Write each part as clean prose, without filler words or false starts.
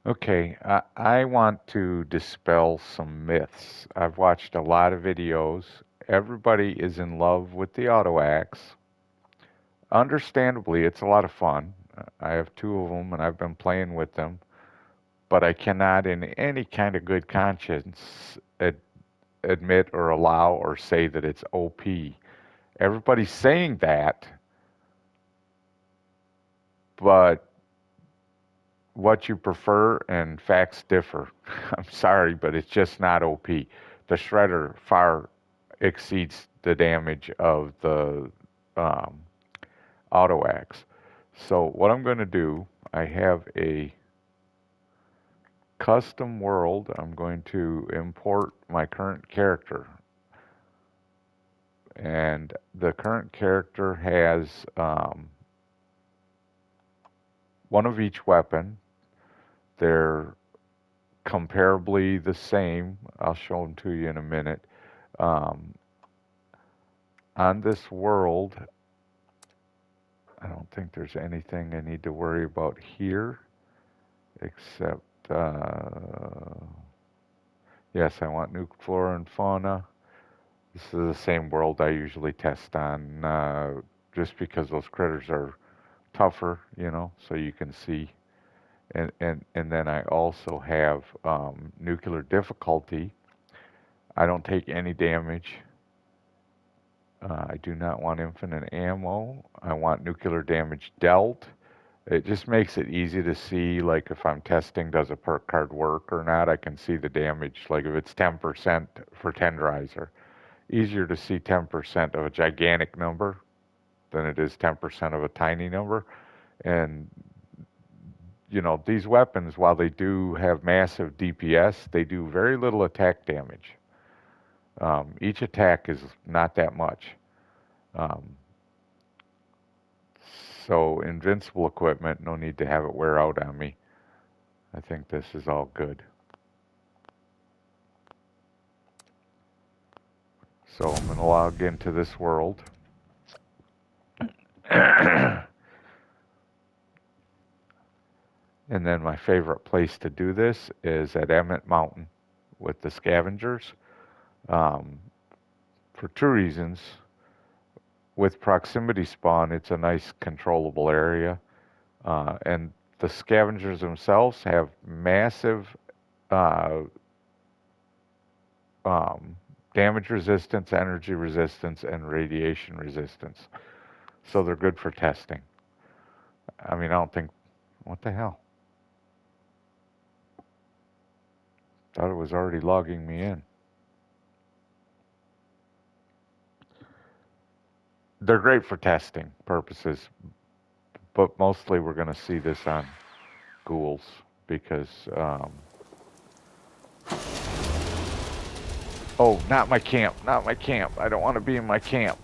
Okay, I want to dispel some myths. I've watched a lot of videos. Everybody is in love with the auto axe. Understandably, it's a lot of fun. I have two of them and I've been playing with them, but I cannot, in any kind of good conscience, admit or allow or say that it's OP. Everybody's saying that, but what you prefer and facts differ. I'm sorry, but it's just not OP. The shredder far exceeds the damage of the um, auto axe. So what I'm going to do, I have a custom world. I'm going to import my current character, and the current character has one of each weapon. They're comparably the same. I'll show them to you in a minute. Um, on this world, I don't think there's anything I need to worry about here, except, yes, I want new flora and fauna. This is the same world I usually test on, just because those critters are tougher, so you can see. And then I also have nuclear difficulty. I don't take any damage. I do not want infinite ammo. I want nuclear damage dealt. It just makes it easy to see, like if I'm testing, does a perk card work or not? I can see the damage. Like if it's 10% for tenderizer, easier to see 10% of a gigantic number than it is 10% of a tiny number. And, these weapons, while they do have massive DPS, they do very little attack damage. Each attack is not that much. Um, so invincible equipment, no need to have it wear out on me. I think this is all good. So I'm going to log into this world. And then my favorite place to do this is at Emmett Mountain with the scavengers, um, for two reasons. With proximity spawn, it's a nice controllable area, and the scavengers themselves have massive uh, um, damage resistance, energy resistance, and radiation resistance. So they're good for testing. I mean, I don't think. What the hell? Thought it was already logging me in. They're great for testing purposes, but mostly we're going to see this on ghouls because, oh, not my camp, not my camp. I don't want to be in my camp.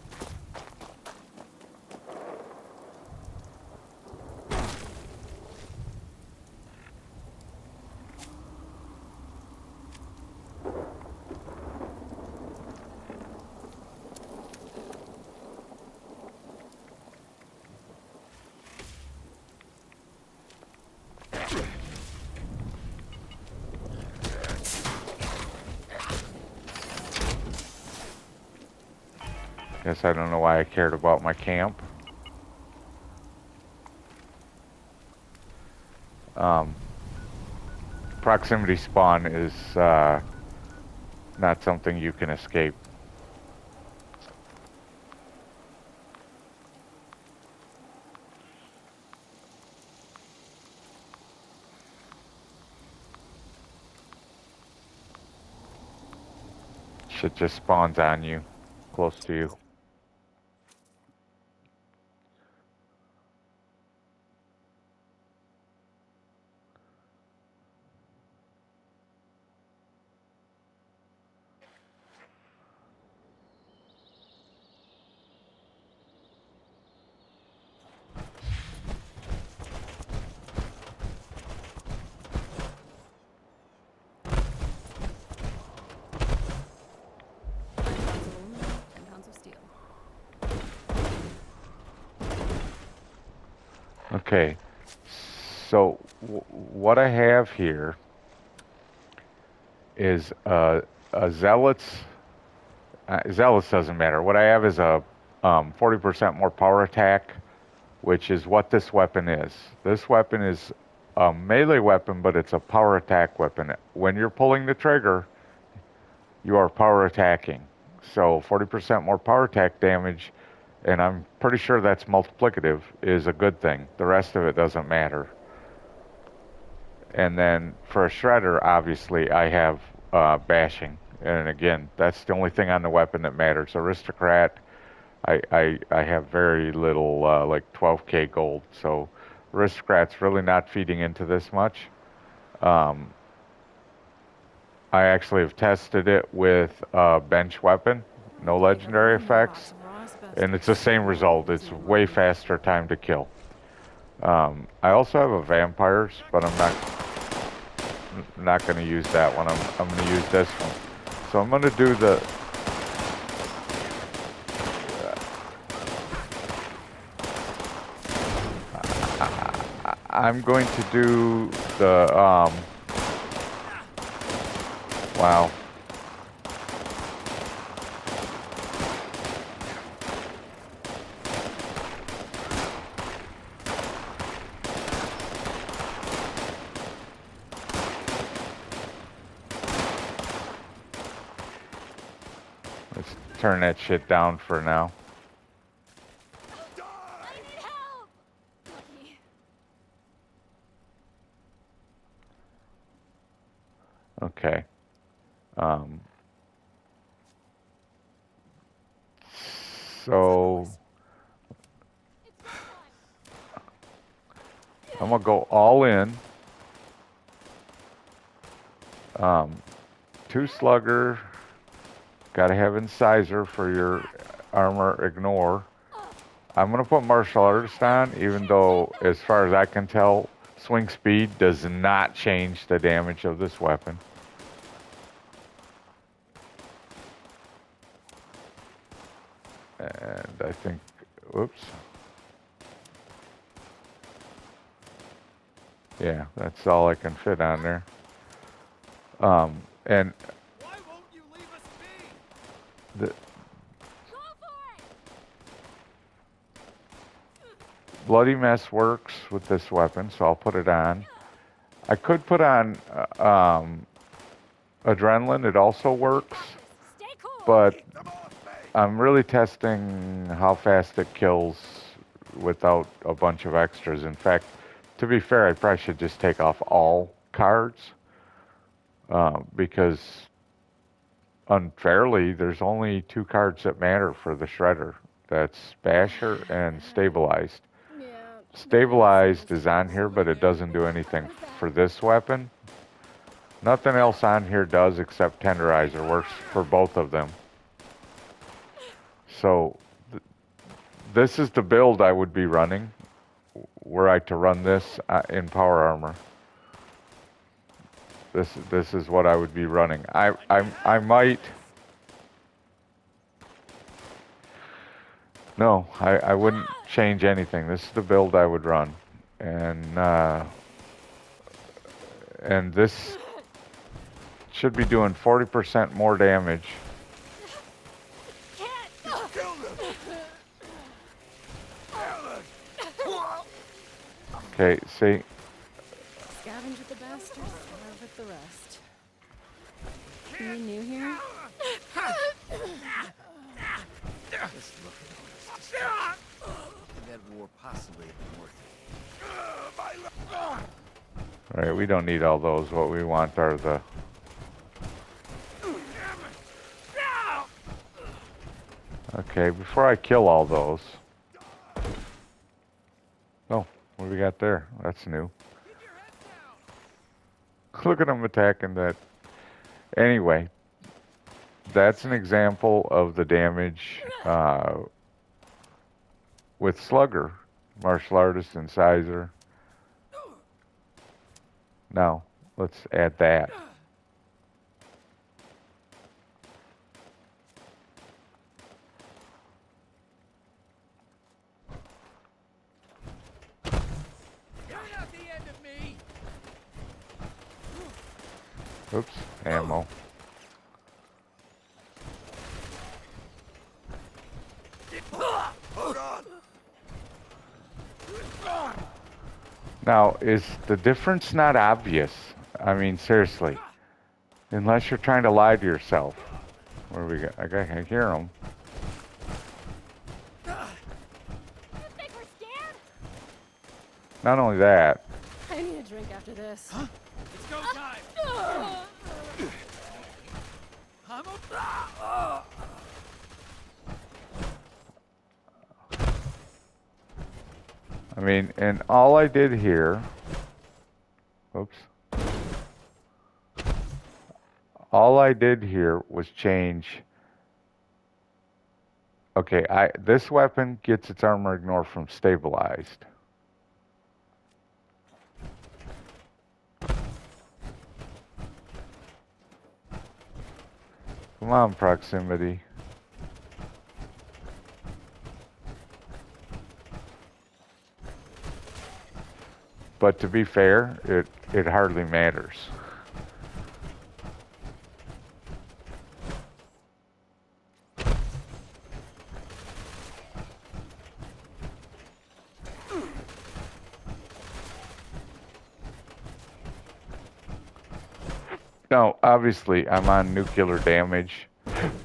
Guess I don't know why I cared about my camp. Um, Proximity spawn is not something you can escape. Shit just spawns on you, close to you. Okay, So what I have here is a Zealot's. Zealous doesn't matter. What I have is a 40% more power attack, which is what this weapon is. This weapon is a melee weapon, but it's a power attack weapon. When you're pulling the trigger, you are power attacking. So 40% more power attack damage, and I'm pretty sure that's multiplicative, is a good thing. The rest of it doesn't matter. And then for a shredder, obviously, I have bashing. And again, that's the only thing on the weapon that matters. Aristocrat, I have very little, like 12k gold. So Aristocrat's really not feeding into this much. Um, I actually have tested it with a bench weapon, no legendary effects, and it's the same result. It's way faster time to kill. I also have a vampires, but I'm not going to use that one. I'm going to use this one. So I'm going to do the. I'm going to do the. Wow. Let's turn that shit down for now. Okay. Um, so I'm gonna go all in. 2 slugger. Gotta have incisor for your armor ignore. I'm gonna put martial artist on, even though, as far as I can tell, swing speed does not change the damage of this weapon. And I think, whoops. Yeah, that's all I can fit on there. And Why won't you leave us be? the Bloody Mess works with this weapon, so I'll put it on. I could put on Adrenaline, it also works, but I'm really testing how fast it kills without a bunch of extras. In fact, to be fair, I probably should just take off all cards because unfairly, there's only 2 cards that matter for the Shredder. That's Basher and Stabilized. Stabilized is on here, but it doesn't do anything for this weapon. Nothing else on here does except Tenderizer. Works for both of them. So this is the build I would be running were I to run this in power armor. This is what I would be running. I might. No, I wouldn't change anything. This is the build I would run, and this should be doing 40% more damage. Okay, see. Scavenge with the bastards, starve with the rest. You new here? Just look at all this destruction. That war possibly been worth it. All right, we don't need all those. What we want are the. Okay, before I kill all those. Oh, what do we got there? That's new. Look at them attacking that. Anyway, that's an example of the damage with Slugger, Martial Artist, Incisor. Now, let's add that. You're not the end of Oops, ammo. Hold on. Now, is the difference not obvious? I mean, seriously. Unless you're trying to lie to yourself. Where we go? I hear them. You think we're scared? Not only that, I need a drink after this. Huh? It's go time. I'm a... I mean, and all I did here, oops, all I did here was change. Okay, this weapon gets its armor ignore from stabilized. Come on, proximity. But to be fair, it hardly matters. Now, obviously, I'm on nuclear damage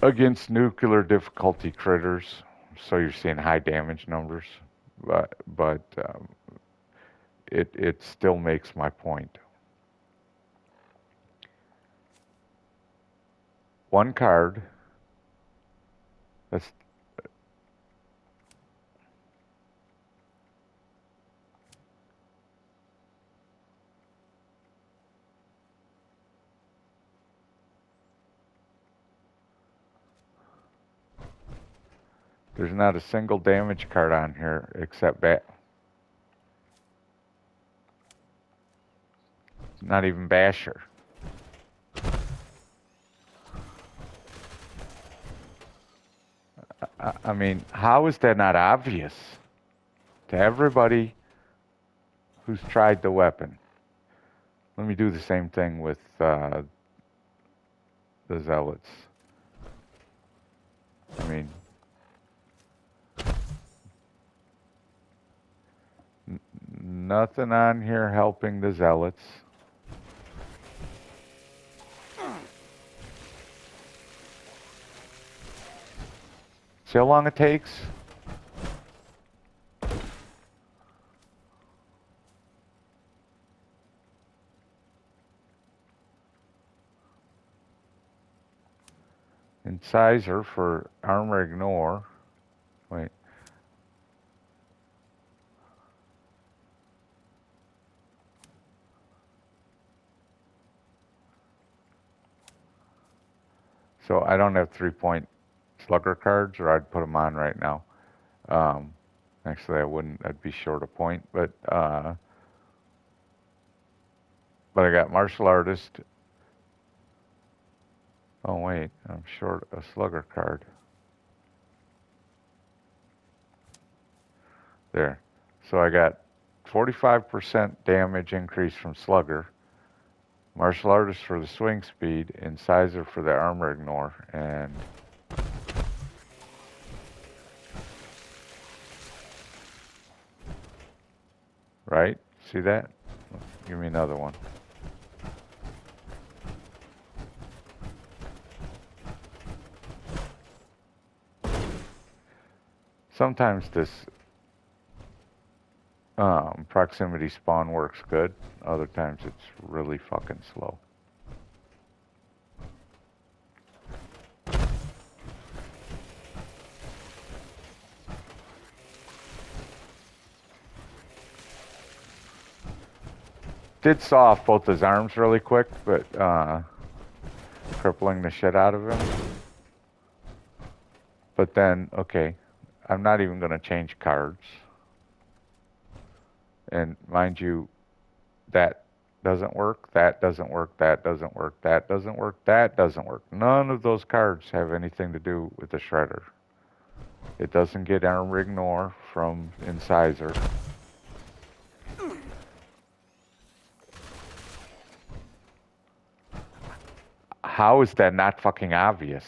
against nuclear difficulty critters, so you're seeing high damage numbers, but it still makes my point. One card. That's there's not a single damage card on here except not even Basher. I mean, how is that not obvious to everybody who's tried the weapon? Let me do the same thing with the Zealots. I mean, nothing on here helping the Zealots. See how long it takes? Incisor for armor ignore. Wait. So I don't have 3-point slugger cards, or I'd put them on right now. Actually, I wouldn't. I'd be short a point, but I got martial artist. Oh wait, I'm short a slugger card. There. So I got 45% damage increase from slugger, martial artist for the swing speed, incisor for the armor ignore, and right? See that? Give me another one. Sometimes this proximity spawn works good. Other times it's really fucking slow. Did saw off both his arms really quick, but crippling the shit out of him. But then, okay, I'm not even going to change cards. And mind you, that doesn't work, that doesn't work, that doesn't work, that doesn't work, that doesn't work. None of those cards have anything to do with the Shredder. It doesn't get armor ignore from Incisor. How is that not fucking obvious?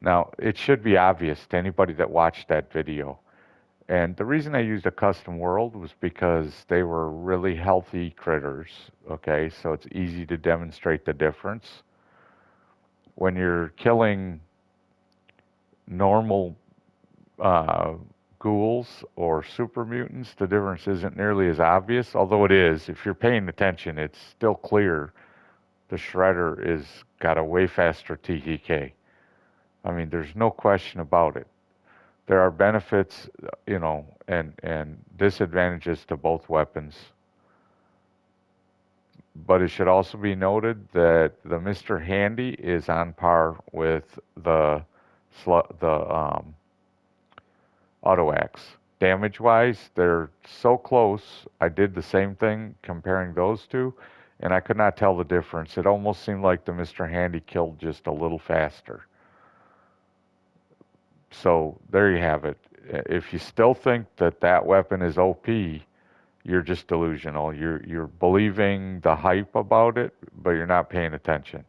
Now, it should be obvious to anybody that watched that video. And the reason I used a custom world was because they were really healthy critters, okay? So it's easy to demonstrate the difference. When you're killing normal uh, ghouls or super mutants, the difference isn't nearly as obvious, although it is. If you're paying attention, it's still clear the Shredder is got a way faster TTK. I mean, there's no question about it. There are benefits, and disadvantages to both weapons. But it should also be noted that the Mr. Handy is on par with the Auto Axe. Damage wise, they're so close. I did the same thing comparing those two, and I could not tell the difference. It almost seemed like the Mr. Handy killed just a little faster. So there you have it. If you still think that that weapon is OP, you're just delusional. You're believing the hype about it, but you're not paying attention.